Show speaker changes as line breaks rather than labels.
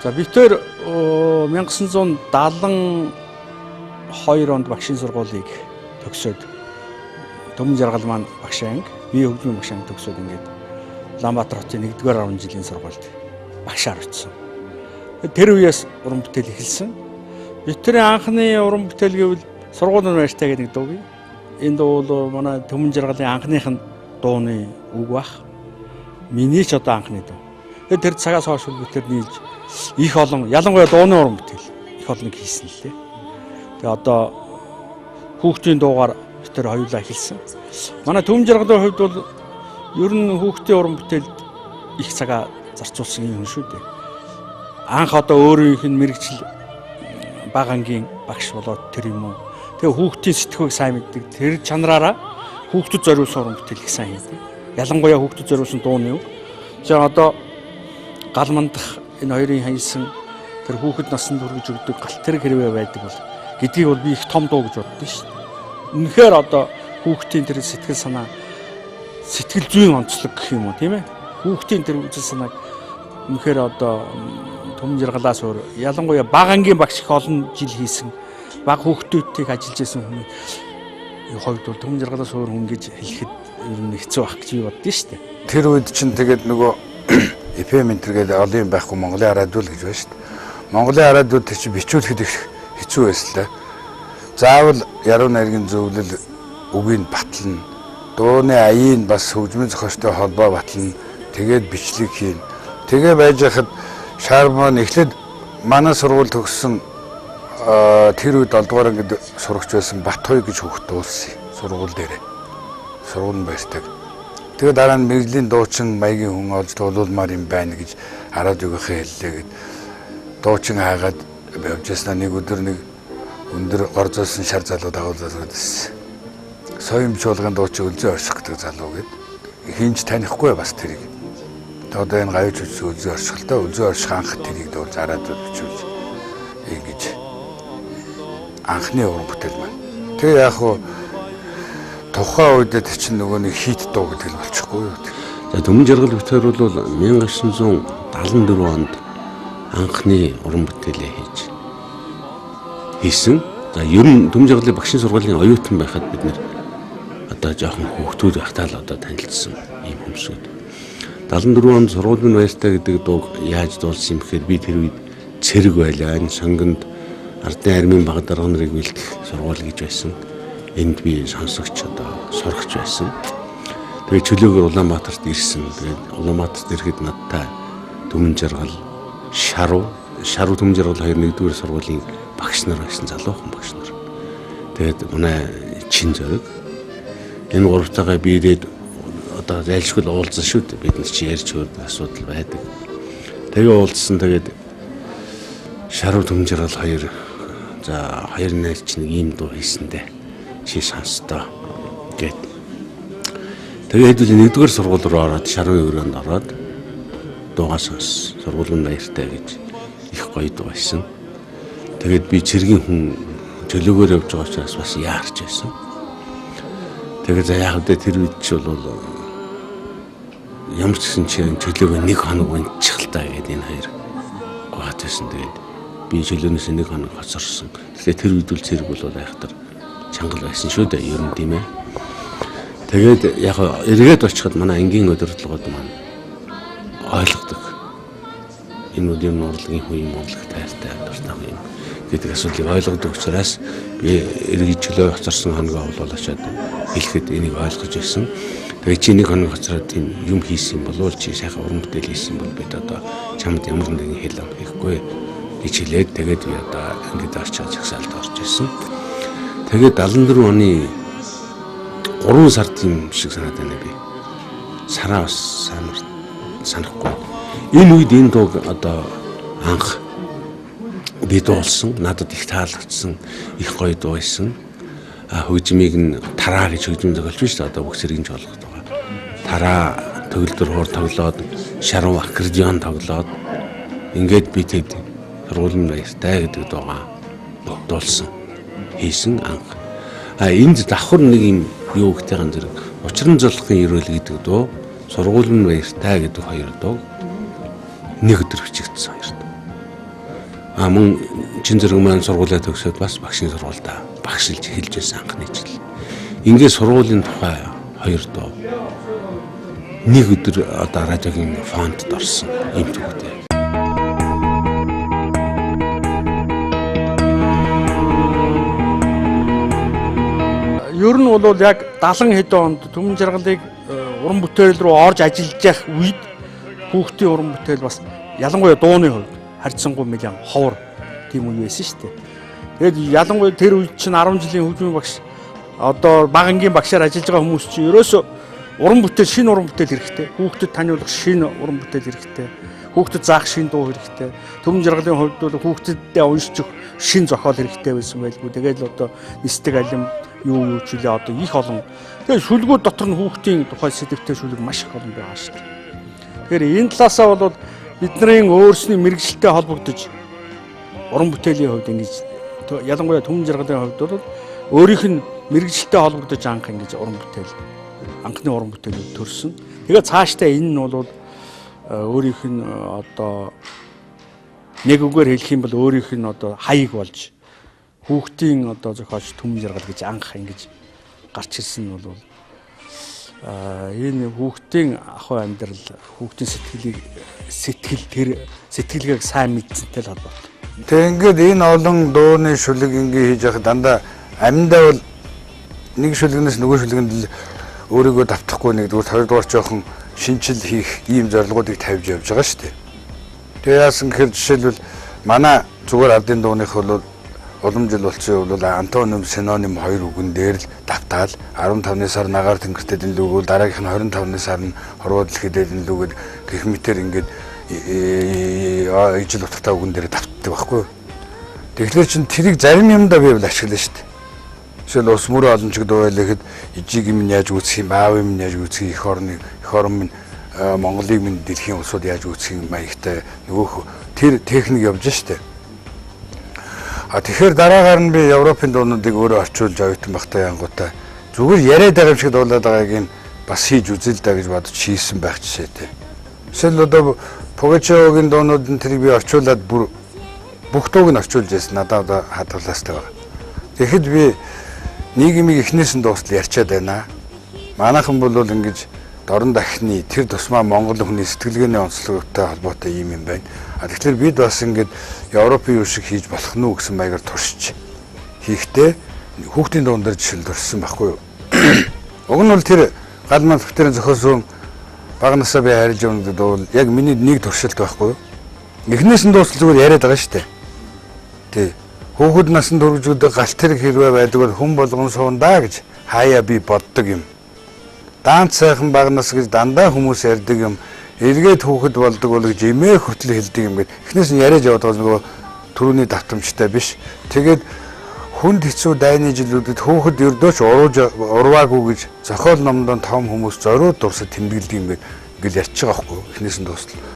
За бид тэр 1972 онд багшийн сургуулийг төгсөөд Төмөн жаргал маань багш анги, бие хөгжмийн багш анги төгсөөд ингээд Улаанбаатар хотын 1-р 10 жилийн сургуульд багшаар очсон. Тэр үеэс уран бүтээл эхэлсэн. Бид тэрийн анхны уран бүтээл гэвэл сургуулийн баяртай гэдэг дуу бий. Энэ дуу бол манай Төмөн жаргалын анхных нь дууны үг бах. Миний ч одоо анхны дуу. Тэр цагаас хойш бид тэр нийлж их олон ялангуяа дууны уран бүтээл их олон хийсэн л дээ. Тэгээ одоо хүүхдийн дуугаар бид тэр хоёулаа эхэлсэн. Манай Төмөн жаргалын хувьд бол ер нь хүүхдийн уран бүтээлд их цагаа зарцуулсан юм шүү дээ. Анх одоо өөрийнх нь мэрэгжил бага ангийн багш болоод тэр юм уу. Тэгээ хүүхдийн сэтгүүг сайн мэддэг. Тэр чанараараа хүүхдэд зориулсан уран бүтээл их сайн хийдэг. Ялангуяа хүүхдэд зориулсан дууны үг. За одоо гал мандах энэ хоёрын хайсан тэр хүүхэд насанд хүргэж өгдөг галт тэрэг хэрвээ байдаг бол гэдгийг бол би их том дуу гэж боддоо шүү дээ. Үнэхээр одоо хүүхдийн тэр сэтгэл санаа сэтгэл зүйн онцлог гэх юм уу тийм ээ. Хүүхдийн тэр үзэл санааг үнэхээр одоо Төмөн жаргалаас өөр ялангуяа бага ангийн багш их олон жил хийсэн бага хүүхдүүдийг ажиллаж байсан хүний хувьд бол Төмөн жаргалаас өөр хүн гэж хэлэхэд ер нь хэцүү байх гэж би боддоо шүү дээ.
Тэр үед чинь тэгээд нөгөө FM интергээд олон юм байхгүй Монголын радио л гэж байна шүү дээ. Монголын радиод тэр чинь бичүүлэхэд их хэцүү байсан л да. Заавал яруу найргийн зөвлөл үгийн батлна. Дууны аяын бас хөгжмийн зохиолтой холбоо батлна. Тэгээд бичлэг хийн. Тэгээ байж хахад Шарман эхлээд манай сургууль төгссөн тэр үед 7 дугаар ангид сурагч байсан Батхой гэж хүүхэд дуулсан сургууль дээрээ. Сургуулийн баяртай. Тэгээ дараа нь мэрэгжлийн дуучин маягийн хүн олж дуулуулмаар юм байна гэж радиогийнхаа хэллээ гэд дуучин хаагаад явжсна нэг өдөр нэг өндөр гор зоосон шар залуу дагуулсан байсан. Соём чуулган дуучин Өлзөө орших гэдэг залуу гэд хинж танихгүй бас тэрийг. Одоо энэ гавьч үсээ Өлзөө оршихтай Өлзөө орших анх тэрийг дуулж радиод бичүүлж ингэж анхны уран бүтээл маань. Тэгээ яг хуу тухайн үед тэр чинь нөгөө нэг хит дуу гэдэг нь болчихгүй юу.
За Төмөн жаргал бүтээр бол 1974 онд анхны уран бүтээлээ хийсэн. За ер нь Төмөн жаргалын багшийн сургуулийн оюутан байхад бид нэр одоо жоохон хүүхдүүд байхдаа л одоо танилцсан ийм хүмүүсүүд. 74 онд сургуулийн баяртай гэдэг дууг яаж дуулсан юм гэхээр би тэр үед цэрэг байлаа. Энэ сонгонд ардын армийн баг дарга нарыг бэлдэх сургууль гэж байсан. Энд би сонсогч одоо сурагч байсан. Тэгээ чөлөөгөр Улаанбаатарт ирсэн. Тэгээд Улаанбаатарт ирэхэд надтай Төмөн жаргал, Шаруу Төмөн жаргал хоёр 1-р сургуулийн багш нар байсан, залуухан багш нар. Тэгээд манай чин зориг энэ гуравтайгаа биирээд одоо зайлшгүй уулзсан шүү дээ. Бид нар чи ярьж хөрдөг асуудал байдаг. Тэгээ уулзсан. Тэгээд Шаруу Төмөн жаргал хоёр за хоёр найлч нэг ийм дуу хийсэндээ чи сонстоо гэд. Тэгээд хэдүүл 1-р сургууль руу ороод Шаруугийн өрөөнд ороод дуугаа сонс. Сургуулийн баяртай гэж их гоё дуу байсан. Тэгээд би цэргийн хүн чөлөөгөр явж байгаа учраас бас яарч байсан. Тэгээд за яг үдэ тэр үед ч бол ямар ч гэсэн чөлөөгөө 1 хоног унтчихлаа гэдэг энэ хоёр гоод байсан. Тэгээд би чөлөөнөөс 1 хоног хоцорсон. Тэгэхээр тэр үед л цэрэг бол айхтар чангал байсан шүү дээ. Ер нь тийм ээ. Тэгээд яг эргээд очиход манай ангийн удирдлагууд маань ойлгодог. Энэ үйл юм урлагийн хүн юм урлаг тайртай дуртай юм гэдэг асуудлыг ойлгодог учраас би эргээд чөлөө хоцорсон хоногоо олоолачаад хэлэхэд энийг ойлгож ирсэн. Тэгээ чи 1 хоног хоцроод тийм юм хийсэн болвол чи сайхан уран бүтээл хийсэн бол бид одоо чамд ямар нэгэн хэл хийхгүй гэж хэлээд тэгээд би одоо ингээд очиж жагсаалд орж ирсэн. Тэгээд 74 оны 3 сард юм шиг санаад байна би. Сараа бас санахгүй. Энэ үед энэ дууг одоо анх би дуулсан. Надад их таалагдсан. Их гоё дуу байсан. Хөгжмийг нь тараа гэж хөгжим зохиолч биш үү? Одоо бүх зэргийн ч болгоод байгаа. Тараа төгөлдөр хуур тоглоод, Шаруу аккордеон тоглоод ингээд би тэд сургуулийн баяртай гэдэг дуугаа дуулсан. Хийсэн анх. Энд давхар нэг юм юу гэхтэйгэн зэрэг учран золхын ерөөл гэдэг дуу, сургуулийн баяртай гэдэг хоёр дуу нэг өдөр бичигдсэн хоёр дуу. Мөн чин зэрэг маань сургуулаа төгсөөд бас багшийн сургуультай багшилж хэлж байсан анхны жил. Ингээд сургуулийн тухай 2 дуу. Нэг өдөр одоо радиогийн фондд орсон юм төгөөтэй.
Ер нь бол яг 70 хэдэн онд Түмэн Жаргалыг уран бүтээл рүү орж ажиллаж явах үед хүүхдийн уран бүтээл бас ялангуяа дууны хувьд харьцангуй нэлээд ховор тийм үе байсан шүү дээ. Тэгээд ялангуяа тэр үед чинь 10 жилийн хөгжмийн багш одоо багангийн багшаар ажиллаж байгаа хүмүүс чинь ерөөсөө уран бүтээл, шинэ уран бүтээл хэрэгтэй. Хүүхдэд таниулах шинэ уран бүтээл хэрэгтэй. Хүүхдэд заах шинэ дуу хэрэгтэй. Түмэн Жаргалын хувьд бол хүүхдэдээ уншиж өгөх шинэ зохиол хэрэгтэй байсан байлгүй. Тэгээд л одоо нисдэг алим юу ч үлээ одоо их олон. Тэгээд шүлгүүд дотор нь хүүхдийн тухай сэдвтэй шүлэг маш их олон байгаа шүү дээ. Тэгэхээр энэ талаасаа бол бидний өөрсний мэрэгжилтэй холбогдож уран бүтээлийн хувьд ингэж ялангуяа Түмэн Жаргалын хувьд бол өөрийнх нь мэрэгжилтэй холбогдож анх ингэж уран бүтээл анхны уран бүтээлүүд төрсөн. Тэгээд цаашдаа энэ нь бол өөрийнх нь одоо нэг үгээр хэлэх юм бол өөрийнх нь одоо хаяг болж хүүхдийн одоо зохиолч Түмэн Жаргал гэж анх ингэж гарч ирсэн нь бол энэ хүүхдийн ахуй амьдрал, хүүхдийн сэтгэлгээг сайн мэдсэнтэй л холбоотой.
Тэг ингээд энэ олон дууны шүлэг ингээ хийж явах дандаа аминдаа бол нэг шүлгнээс нөгөө шүлгэнд л өөрийгөө давтахгүй нэгдүгээр хоёрдугаар жоохон шинжил хийх ийм зорилгоодыг тавьж явж байгаа шүү дээ. Тэгээ яасан гэхээр жишээлбэл манай зүгээр ардын дууных бол улам жил болсон бол антоним синоним 2 үгэн дээр л давтаал 15-ны сар нагаар тэнгэртэй дэлгүүл дараагийнх нь 25-ны сар нь хорвоод дэлхийд дэлгүүл гэх мэтэр ингээд ижил утгатай үгэн дээр давтдаг байхгүй. Тэгэхээр чин тэрийг зарим юмдаа би ашиглана шүү дээ. Жишээл ус мөрөө олон ч дуу байлэхэд ижиг юм яаж үүсэх юм, аав юм яаж үүсэх, эх орн минь Монголыг минь дэлхийн улсууд яаж үүсэх юм маягтай нөгөө тэр техник явж штэ. Тэгэхээр дараагаар нь би Европын дуунуудыг өөрөө орчуулж авсан багтаа янгуудаа зүгээр яриад байгаа юм шиг дуулаад байгааг нь бас хийж үзэл даа гэж бодож хийсэн байх жишээтэй. Жишээл одоо Пугачевогийн дуунууд нь тэрийг би орчуулад бүр бүх дууг нь орчуулж яасан надад одоо хадгалаастай байна. Тэгэхэд би нийгмийг эхнээс нь дуустал ярьчаад байна. Манайхан бол ингэж дорн дахны тэр тусмаа Монгол хүний сэтгэлгээний онцлогтой холбоотой юм байна. Тэгэхээр бид бас ингэж Европын юу шиг хийж болох нь үү гэсэн маягаар туршиж хийхдээ хүүхдийн дуун дээр жишээл дурсан байхгүй юу. Уг нь бол тэр гал маань фактөрийн зохиосон баг насаа би харилж явна гэдэг бол яг миний нэг туршилт байхгүй юу. Эхнээс нь дуустал зүгээр яриад байгаа шүү дээ. Тий. Хүүхэд насанд хүргэж галт тэрэг хэрвээ байдаг бол хүн болгон суундаа гэж хаяа би боддог юм. Даанч сайхан баг нас гэж дандаа хүмүүс ярьдаг юм. Эргээд хүүхэд болдог бол гэж имээ хүртэл хэлдэг юм гээд эхнээс нь яриад яваад байгаа нөгөө түрүүний давтамжтай биш. Тэгээд хүнд хэцүү дайны жилүүдэд хүүхэд ердөөч урваагүй гэж зохиол номдон том хүмүүс зориуд дурсад тэмдэглэдэг юм гээд ингээл ярьж байгаа байхгүй эхнээс нь дуустал.